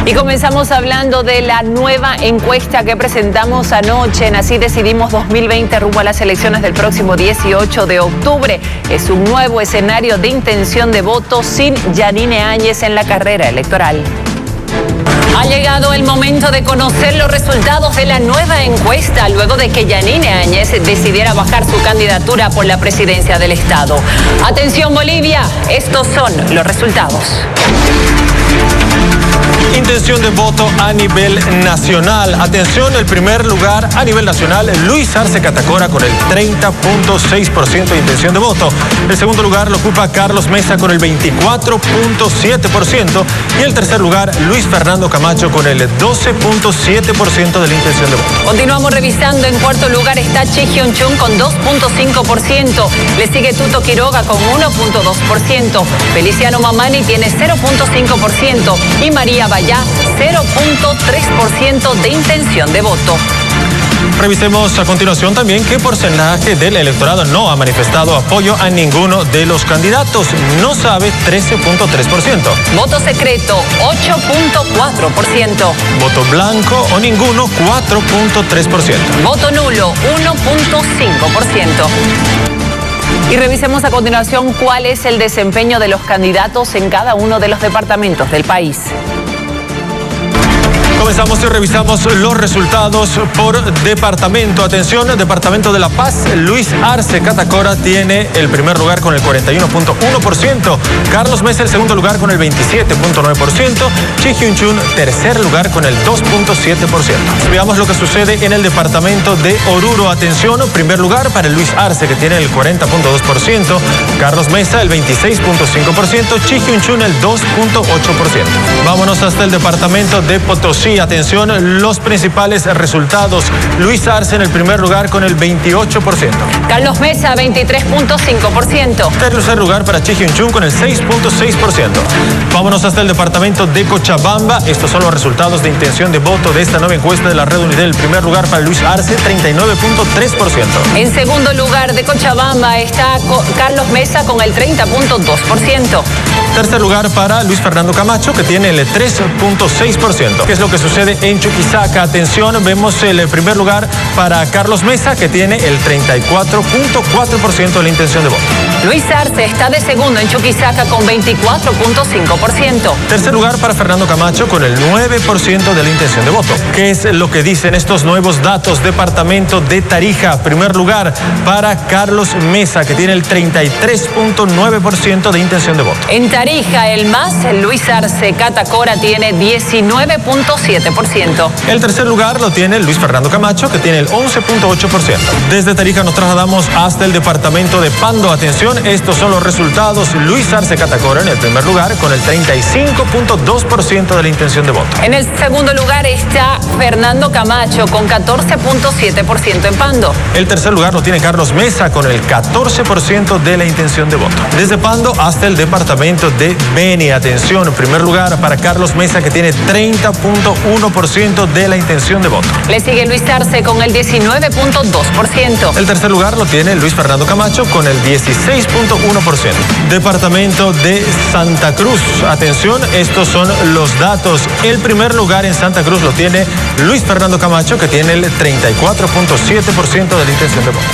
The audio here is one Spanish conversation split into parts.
Y comenzamos hablando de la nueva encuesta que presentamos anoche en Así Decidimos 2020 rumbo a las elecciones del próximo 18 de octubre. Es un nuevo escenario de intención de voto sin Yanine Áñez en la carrera electoral. Ha llegado el momento de conocer los resultados de la nueva encuesta luego de que Yanine Áñez decidiera bajar su candidatura por la presidencia del Estado. Atención Bolivia, estos son los resultados. Intención de voto a nivel nacional. Atención, el primer lugar a nivel nacional, Luis Arce Catacora con el 30.6% de intención de voto. El segundo lugar lo ocupa Carlos Mesa con el 24.7%. Y el tercer lugar, Luis Fernando Camacho con el 12.7% de la intención de voto. Continuamos revisando. En cuarto lugar está Chi Hyun-chun con 2.5%. Le sigue Tuto Quiroga con 1.2%. Feliciano Mamani tiene 0.5%. Y María Vallá 0.3% de intención de voto. Revisemos a continuación también qué porcentaje del electorado no ha manifestado apoyo a ninguno de los candidatos. No sabe 13.3%. Voto secreto 8.4%. Voto blanco o ninguno 4.3%. Voto nulo 1.5%. Y revisemos a continuación cuál es el desempeño de los candidatos en cada uno de los departamentos del país. Comenzamos y revisamos los resultados por departamento. Atención, departamento de La Paz, Luis Arce Catacora tiene el primer lugar con el 41.1%. Carlos Mesa el segundo lugar con el 27.9%. Chi Hyun-chun tercer lugar con el 2.7%. Veamos lo que sucede en el departamento de Oruro. Atención, primer lugar para Luis Arce que tiene el 40.2%. Carlos Mesa el 26.5%. Chi Hyun-chun el 2.8%. Vámonos hasta el departamento de Potosí. Atención, los principales resultados. Luis Arce en el primer lugar con el 28%. Carlos Mesa, 23.5%. Tercer lugar para Chi Hyun-chun con el 6.6%. Vámonos hasta el departamento de Cochabamba. Estos son los resultados de intención de voto de esta nueva encuesta de la Red Unidad. El primer lugar para Luis Arce, 39.3%. En segundo lugar de Cochabamba está Carlos Mesa con el 30.2%. Tercer lugar para Luis Fernando Camacho, que tiene el 3.6%. ¿Qué es lo que sucede en Chuquisaca? Atención, vemos el primer lugar para Carlos Mesa, que tiene el 34.4% de la intención de voto. Luis Arce está de segundo en Chuquisaca con 24.5%. Tercer lugar para Fernando Camacho con el 9% de la intención de voto. ¿Qué es lo que dicen estos nuevos datos? Departamento de Tarija, primer lugar para Carlos Mesa, que tiene el 33.9% de intención de voto. En Tarija, el más, Luis Arce Catacora tiene 19.7%. El tercer lugar lo tiene Luis Fernando Camacho, que tiene el 11.8%. Desde Tarija nos trasladamos hasta el departamento de Pando. Atención, estos son los resultados. Luis Arce Catacora en el primer lugar con el 35.2% de la intención de voto. En el segundo lugar está Fernando Camacho con 14.7% en Pando. El tercer lugar lo tiene Carlos Mesa con el 14% de la intención de voto. Desde Pando hasta el departamento de Beni. Atención, primer lugar para Carlos Mesa, que tiene 30.1% de la intención de voto. Le sigue Luis Arce con el 19.2%. El tercer lugar lo tiene Luis Fernando Camacho con el 16.1%. Departamento de Santa Cruz. Atención, estos son los datos. El primer lugar en Santa Cruz lo tiene Luis Fernando Camacho, que tiene el 34.7% de la intención de voto.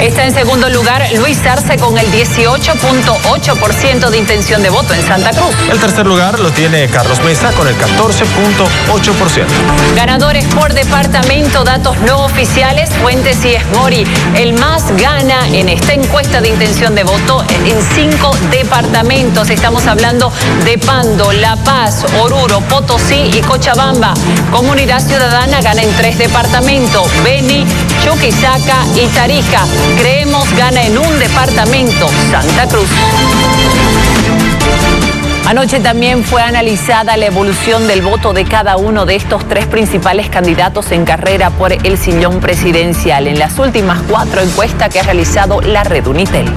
Está en segundo lugar Luis Arce con el 18.8% de intención de voto en Santa Cruz. El tercer lugar lo tiene Carlos Mesa con el 14.8%. Ganadores por departamento, datos no oficiales, Fuentes y Esmori. El más gana en esta encuesta de intención de voto en 5 departamentos. Estamos hablando de Pando, La Paz, Oruro, Potosí y Cochabamba. Comunidad Ciudadana gana en 3 departamentos, Beni, Chuquisaca y Tarija. Creemos gana en un departamento, Santa Cruz. Anoche también fue analizada la evolución del voto de cada uno de estos 3 principales candidatos en carrera por el sillón presidencial en las últimas 4 encuestas que ha realizado la Red Unitel.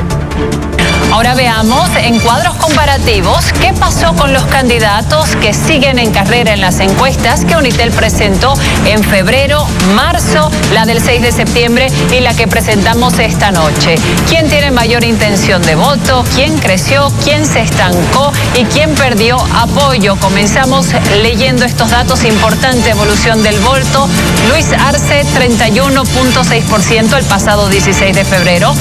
Ahora veamos en cuadros comparativos qué pasó con los candidatos que siguen en carrera en las encuestas que Unitel presentó en febrero, marzo, la del 6 de septiembre y la que presentamos esta noche. ¿Quién tiene mayor intención de voto? ¿Quién creció? ¿Quién se estancó? ¿Y quién perdió apoyo? Comenzamos leyendo estos datos. Importante evolución del voto. Luis Arce, 31.6% el pasado 16 de febrero.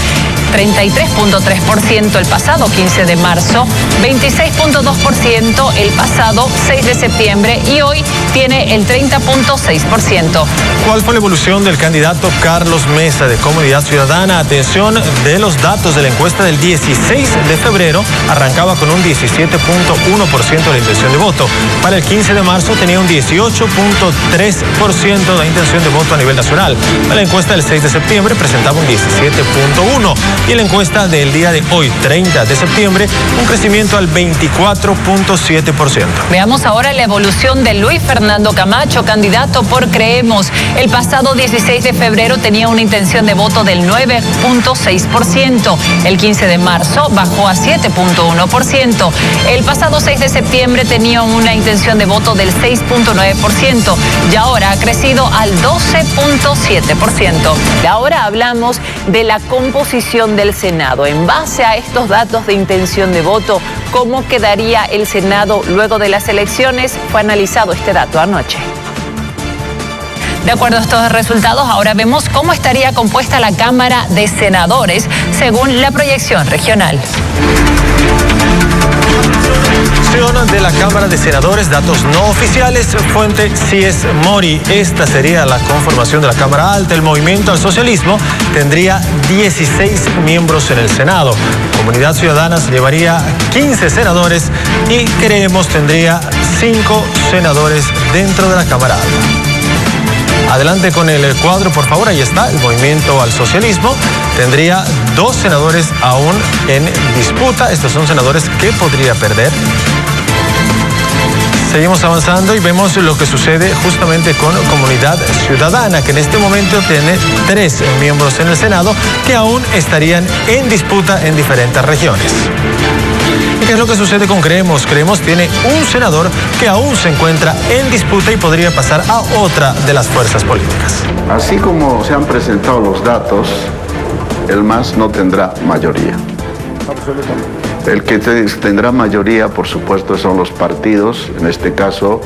33.3% el pasado 15 de marzo, 26.2% el pasado 6 de septiembre y hoy tiene el 30.6%. ¿Cuál fue la evolución del candidato Carlos Mesa de Comunidad Ciudadana? Atención de los datos de la encuesta del 16 de febrero, arrancaba con un 17.1% de la intención de voto. Para el 15 de marzo tenía un 18.3% de intención de voto a nivel nacional. Para la encuesta del 6 de septiembre presentaba un 17.1%. Y en la encuesta del día de hoy, 30 de septiembre, un crecimiento al 24.7%. Veamos ahora la evolución de Luis Fernando Camacho, candidato por Creemos. El pasado 16 de febrero tenía una intención de voto del 9.6%. El 15 de marzo bajó a 7.1%. El pasado 6 de septiembre tenía una intención de voto del 6.9% y ahora ha crecido al 12.7%. Y ahora hablamos de la composición del Senado. En base a estos datos de intención de voto, ¿cómo quedaría el Senado luego de las elecciones? Fue analizado este dato anoche. De acuerdo a estos resultados, ahora vemos cómo estaría compuesta la Cámara de Senadores según la proyección regional. De la Cámara de Senadores, datos no oficiales, fuente CIES Mori. Esta sería la conformación de la Cámara Alta. El Movimiento al Socialismo tendría 16 miembros en el Senado. Comunidad Ciudadana se llevaría 15 senadores y Creemos tendría 5 senadores dentro de la Cámara Alta. Adelante con el cuadro, por favor. Ahí está, el Movimiento al Socialismo tendría 2 senadores aún en disputa. Estos son senadores que podría perder. Seguimos avanzando y vemos lo que sucede justamente con Comunidad Ciudadana, que en este momento tiene 3 miembros en el Senado que aún estarían en disputa en diferentes regiones. ¿Y qué es lo que sucede con Creemos? Creemos tiene un senador que aún se encuentra en disputa y podría pasar a otra de las fuerzas políticas. Así como se han presentado los datos, el MAS no tendrá mayoría. Absolutamente. El que tendrá mayoría, por supuesto, son los partidos, en este caso,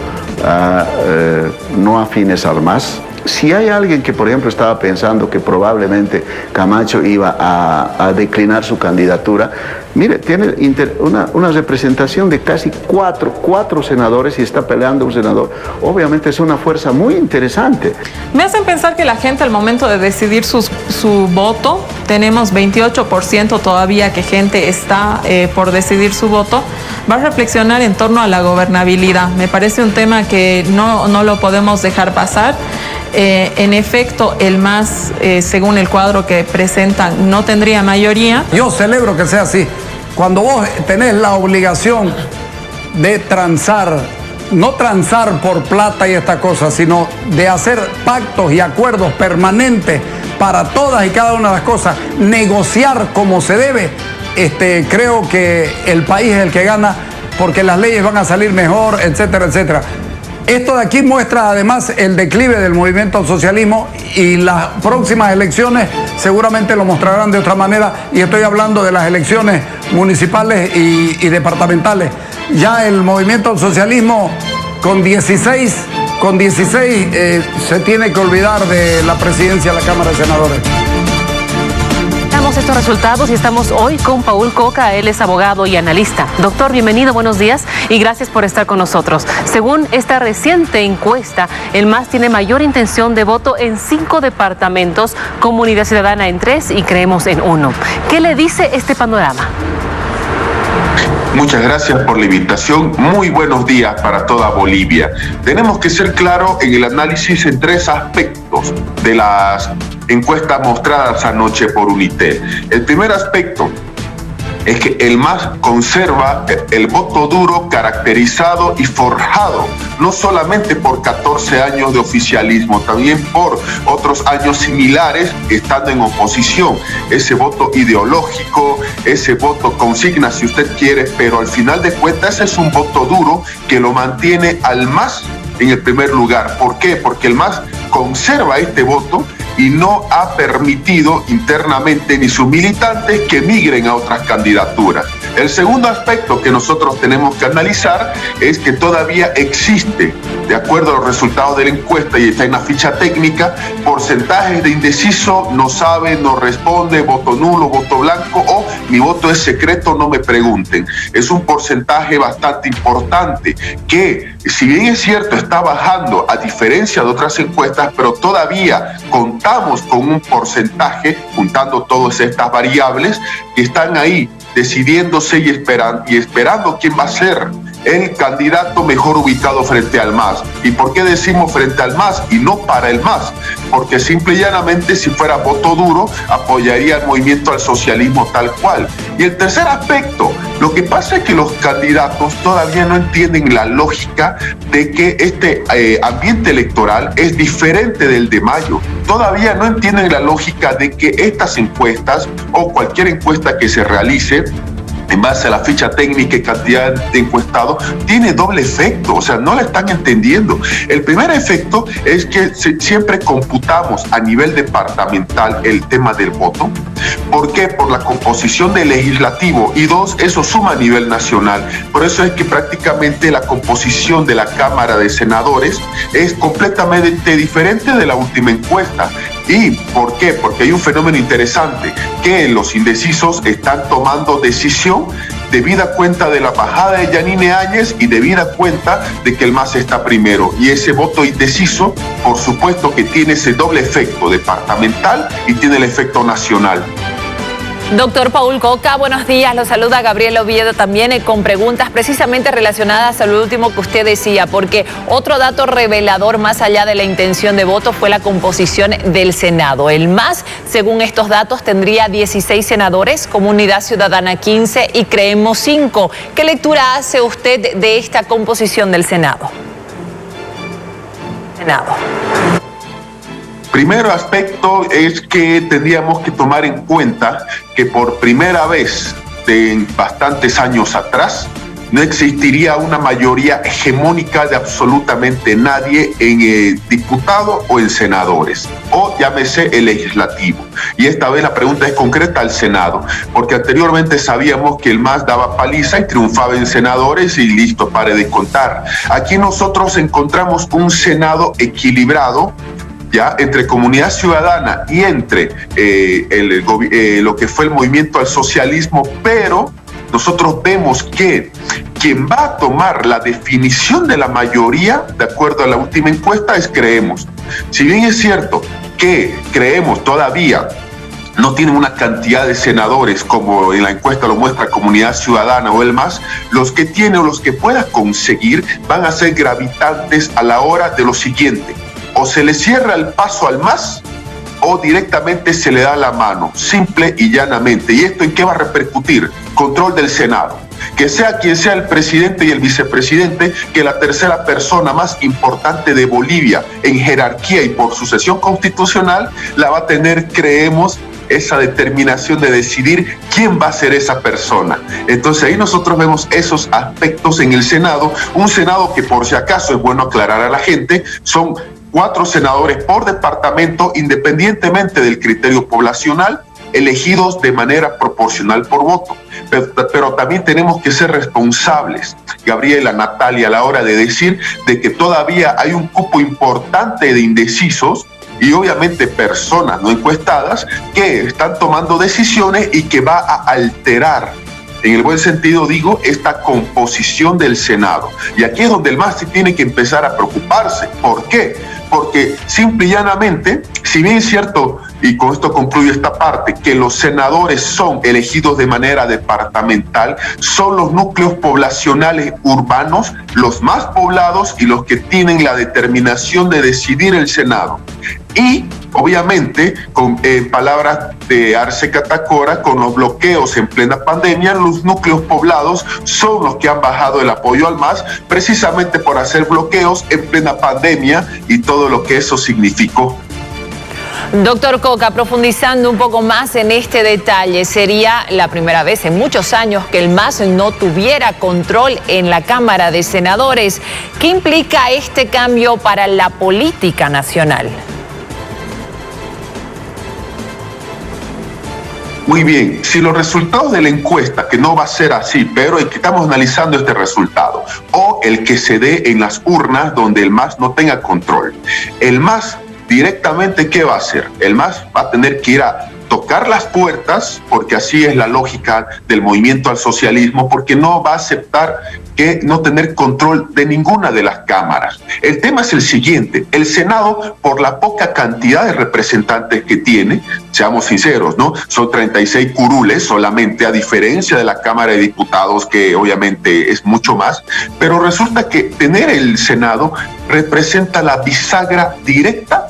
no afines al MAS. Si hay alguien que, por ejemplo, estaba pensando que probablemente Camacho iba a declinar su candidatura, mire, tiene una representación de casi cuatro senadores y está peleando un senador. Obviamente es una fuerza muy interesante. Me hacen pensar que la gente al momento de decidir su voto, tenemos 28% todavía que gente está por decidir su voto, va a reflexionar en torno a la gobernabilidad. Me parece un tema que no lo podemos dejar pasar. En efecto, el MAS, según el cuadro que presentan, no tendría mayoría. Yo celebro que sea así. Cuando vos tenés la obligación de transar, no transar por plata y esta cosa, sino de hacer pactos y acuerdos permanentes para todas y cada una de las cosas, negociar como se debe, creo que el país es el que gana porque las leyes van a salir mejor, etcétera, etcétera. Esto de aquí muestra además el declive del movimiento al socialismo y las próximas elecciones seguramente lo mostrarán de otra manera, y estoy hablando de las elecciones municipales y departamentales. Ya el movimiento al socialismo con 16 se tiene que olvidar de la presidencia de la Cámara de Senadores. Estos resultados y estamos hoy con Paul Coca, él es abogado y analista. Doctor, bienvenido, buenos días y gracias por estar con nosotros. Según esta reciente encuesta, el MAS tiene mayor intención de voto en 5 departamentos, Comunidad Ciudadana en 3 y Creemos en 1. ¿Qué le dice este panorama? Muchas gracias por la invitación. Muy buenos días para toda Bolivia. Tenemos que ser claros en el análisis en 3 aspectos de las encuestas mostradas anoche por Unitel. El primer aspecto, es que el MAS conserva el voto duro caracterizado y forjado, no solamente por 14 años de oficialismo, también por otros años similares estando en oposición. Ese voto ideológico, ese voto consigna, si usted quiere, pero al final de cuentas es un voto duro que lo mantiene al MAS en el primer lugar. ¿Por qué? Porque el MAS conserva este voto y no ha permitido internamente ni sus militantes que migren a otras candidaturas. El segundo aspecto que nosotros tenemos que analizar es que todavía existe, de acuerdo a los resultados de la encuesta y está en la ficha técnica, porcentajes de indeciso, no sabe, no responde, voto nulo, voto blanco o mi voto es secreto, no me pregunten. Es un porcentaje bastante importante que, si bien es cierto, está bajando a diferencia de otras encuestas, pero todavía contamos con un porcentaje, juntando todas estas variables, que están ahí decidiéndose y esperando quién va a ser el candidato mejor ubicado frente al MAS. ¿Y por qué decimos frente al MAS y no para el MAS? Porque simple y llanamente, si fuera voto duro, apoyaría el movimiento al socialismo tal cual. Y el tercer aspecto, lo que pasa es que los candidatos todavía no entienden la lógica de que este ambiente electoral es diferente del de mayo. Todavía no entienden la lógica de que estas encuestas o cualquier encuesta que se realice en base a la ficha técnica y cantidad de encuestados, tiene doble efecto, o sea, no la están entendiendo. El primer efecto es que siempre computamos a nivel departamental el tema del voto. ¿Por qué? Por la composición del legislativo, y dos, eso suma a nivel nacional. Por eso es que prácticamente la composición de la Cámara de Senadores es completamente diferente de la última encuesta. ¿Y por qué? Porque hay un fenómeno interesante, que los indecisos están tomando decisión debida cuenta de la bajada de Yanine Áñez y debida cuenta de que el MAS está primero. Y ese voto indeciso, por supuesto que tiene ese doble efecto departamental y tiene el efecto nacional. Doctor Paul Coca, buenos días. Lo saluda Gabriela Oviedo también con preguntas precisamente relacionadas a lo último que usted decía, porque otro dato revelador más allá de la intención de voto fue la composición del Senado. El MAS, según estos datos, tendría 16 senadores, Comunidad Ciudadana 15 y Creemos 5. ¿Qué lectura hace usted de esta composición del Senado? Primer aspecto es que tendríamos que tomar en cuenta que por primera vez en bastantes años atrás no existiría una mayoría hegemónica de absolutamente nadie en diputados o en senadores, o llámese el legislativo. Y esta vez la pregunta es concreta al Senado, porque anteriormente sabíamos que el MAS daba paliza y triunfaba en senadores y listo, pare de contar. Aquí nosotros encontramos un Senado equilibrado, ya entre Comunidad Ciudadana y entre lo que fue el movimiento al socialismo, pero nosotros vemos que quien va a tomar la definición de la mayoría, de acuerdo a la última encuesta, es Creemos. Si bien es cierto que Creemos todavía no tienen una cantidad de senadores como en la encuesta lo muestra Comunidad Ciudadana o el MAS, los que tiene o los que pueda conseguir van a ser gravitantes a la hora de lo siguiente: o se le cierra el paso al MAS o directamente se le da la mano, simple y llanamente. ¿Y esto en qué va a repercutir? Control del Senado. Que sea quien sea el presidente y el vicepresidente, que la tercera persona más importante de Bolivia en jerarquía y por sucesión constitucional la va a tener, Creemos, esa determinación de decidir quién va a ser esa persona. Entonces ahí nosotros vemos esos aspectos en el Senado, un Senado que, por si acaso es bueno aclarar a la gente, son 4 senadores por departamento, independientemente del criterio poblacional, elegidos de manera proporcional por voto. Pero también tenemos que ser responsables, Gabriela, Natalia, a la hora de decir de que todavía hay un cupo importante de indecisos y obviamente personas no encuestadas que están tomando decisiones y que va a alterar, en el buen sentido digo, esta composición del Senado. Y aquí es donde el MAS tiene que empezar a preocuparse. ¿Por qué? Porque simple y llanamente, si bien es cierto, y con esto concluyo esta parte, que los senadores son elegidos de manera departamental, son los núcleos poblacionales urbanos los más poblados y los que tienen la determinación de decidir el Senado. Y obviamente, con palabras de Arce Catacora, con los bloqueos en plena pandemia, los núcleos poblados son los que han bajado el apoyo al MAS, precisamente por hacer bloqueos en plena pandemia y todo lo que eso significó. Doctor Coca, profundizando un poco más en este detalle, sería la primera vez en muchos años que el MAS no tuviera control en la Cámara de Senadores. ¿Qué implica este cambio para la política nacional? Muy bien, si los resultados de la encuesta, que no va a ser así, pero estamos analizando este resultado, o el que se dé en las urnas donde el MAS no tenga control, el MAS directamente, ¿qué va a hacer? El MAS va a tener que ir a tocar las puertas, porque así es la lógica del movimiento al socialismo, porque no va a aceptar que no tener control de ninguna de las cámaras. El tema es el siguiente: el Senado, por la poca cantidad de representantes que tiene, seamos sinceros, ¿no? Son 36 curules solamente, a diferencia de la Cámara de Diputados, que obviamente es mucho más, pero resulta que tener el Senado representa la bisagra directa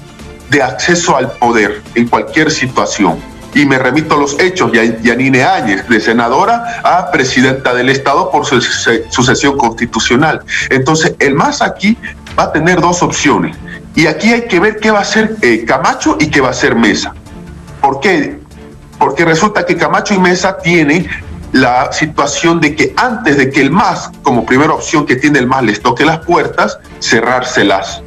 de acceso al poder en cualquier situación. Y me remito a los hechos, Yanine Áñez, de senadora a presidenta del Estado por su sucesión constitucional. Entonces, el MAS aquí va a tener dos opciones. Y aquí hay que ver qué va a hacer Camacho y qué va a hacer Mesa. ¿Por qué? Porque resulta que Camacho y Mesa tienen la situación de que antes de que el MAS, como primera opción que tiene el MAS, les toque las puertas, cerrárselas.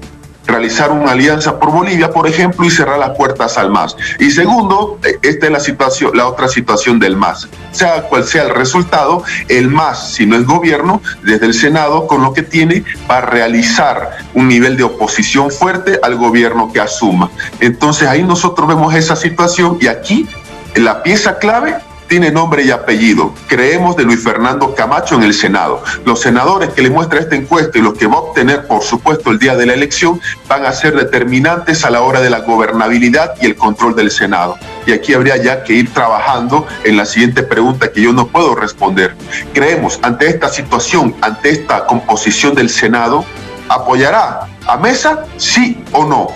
Realizar una alianza por Bolivia, por ejemplo, y cerrar las puertas al MAS. Y segundo, esta es la situación, la otra situación del MAS. Sea cual sea el resultado, el MAS, si no es gobierno, desde el Senado, con lo que tiene, va a realizar un nivel de oposición fuerte al gobierno que asuma. Entonces ahí nosotros vemos esa situación, y aquí la pieza clave tiene nombre y apellido. Creemos de Luis Fernando Camacho en el Senado. Los senadores que le muestra esta encuesta y los que va a obtener, por supuesto, el día de la elección, van a ser determinantes a la hora de la gobernabilidad y el control del Senado. Y aquí habría ya que ir trabajando en la siguiente pregunta que yo no puedo responder. Creemos, ante esta situación, ante esta composición del Senado, ¿apoyará a Mesa, sí o no?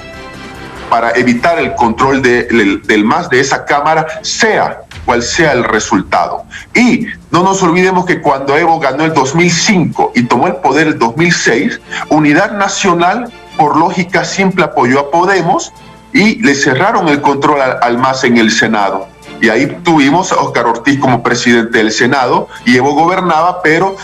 Para evitar el control del MAS de esa Cámara, sea cual sea el resultado. Y no nos olvidemos que cuando Evo ganó el 2005 y tomó el poder el 2006, Unidad Nacional, por lógica, siempre apoyó a Podemos y le cerraron el control al MAS en el Senado. Y ahí tuvimos a Óscar Ortiz como presidente del Senado y Evo gobernaba, pero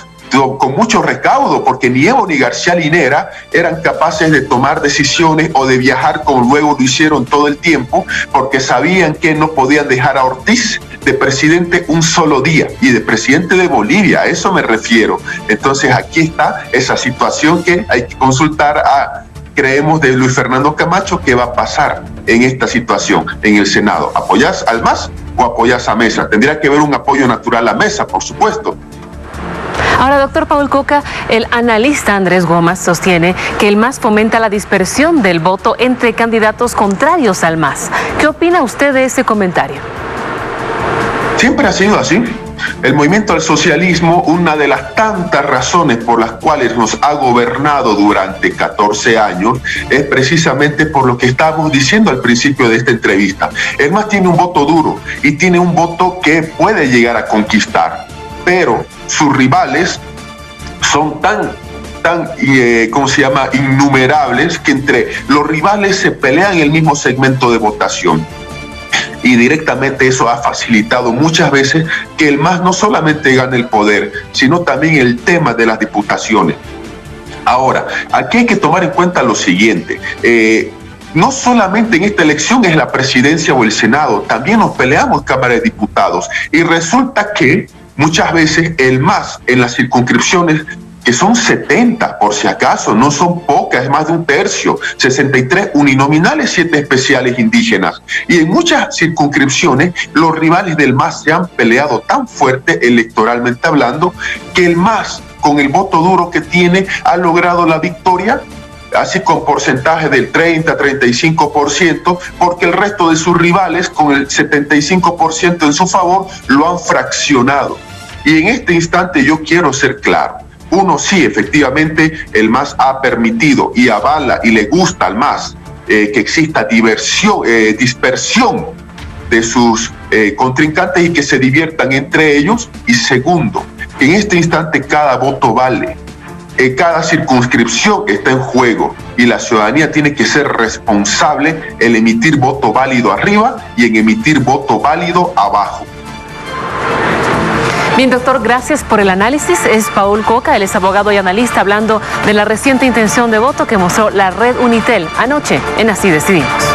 con mucho recaudo, porque ni Evo ni García Linera eran capaces de tomar decisiones o de viajar como luego lo hicieron todo el tiempo, porque sabían que no podían dejar a Ortiz de presidente un solo día, y de presidente de Bolivia, a eso me refiero. Entonces aquí está esa situación que hay que consultar creemos de Luis Fernando Camacho, qué va a pasar en esta situación en el Senado. ¿Apoyás al MAS o apoyás a Mesa? Tendría que haber un apoyo natural a Mesa, por supuesto. Ahora, doctor Paul Coca, el analista Andrés Gómez sostiene que el MAS fomenta la dispersión del voto entre candidatos contrarios al MAS. ¿Qué opina usted de ese comentario? Siempre ha sido así. El movimiento al socialismo, una de las tantas razones por las cuales nos ha gobernado durante 14 años, es precisamente por lo que estábamos diciendo al principio de esta entrevista. El MAS tiene un voto duro y tiene un voto que puede llegar a conquistar, pero sus rivales son tan innumerables, que entre los rivales se pelean en el mismo segmento de votación. Y directamente eso ha facilitado muchas veces que el MAS no solamente gane el poder, sino también el tema de las diputaciones. Ahora, aquí hay que tomar en cuenta lo siguiente. No solamente en esta elección es la presidencia o el Senado, también nos peleamos Cámara de Diputados. Y resulta que muchas veces el MAS en las circunscripciones, que son 70 por si acaso, no son pocas, es más de un tercio, 63 uninominales, 7 especiales indígenas. Y en muchas circunscripciones los rivales del MAS se han peleado tan fuerte electoralmente hablando que el MAS, con el voto duro que tiene, ha logrado la victoria así con porcentaje del 30-35%, porque el resto de sus rivales, con el 75% en su favor, lo han fraccionado. Y en este instante yo quiero ser claro. Uno, sí, efectivamente, el MAS ha permitido y avala y le gusta al MAS que exista dispersión de sus contrincantes y que se diviertan entre ellos. Y segundo, en este instante cada voto vale. Cada circunscripción está en juego y la ciudadanía tiene que ser responsable en emitir voto válido arriba y en emitir voto válido abajo. Bien, doctor, gracias por el análisis. Es Paul Coca, él es abogado y analista, hablando de la reciente intención de voto que mostró la red Unitel anoche en Así Decidimos.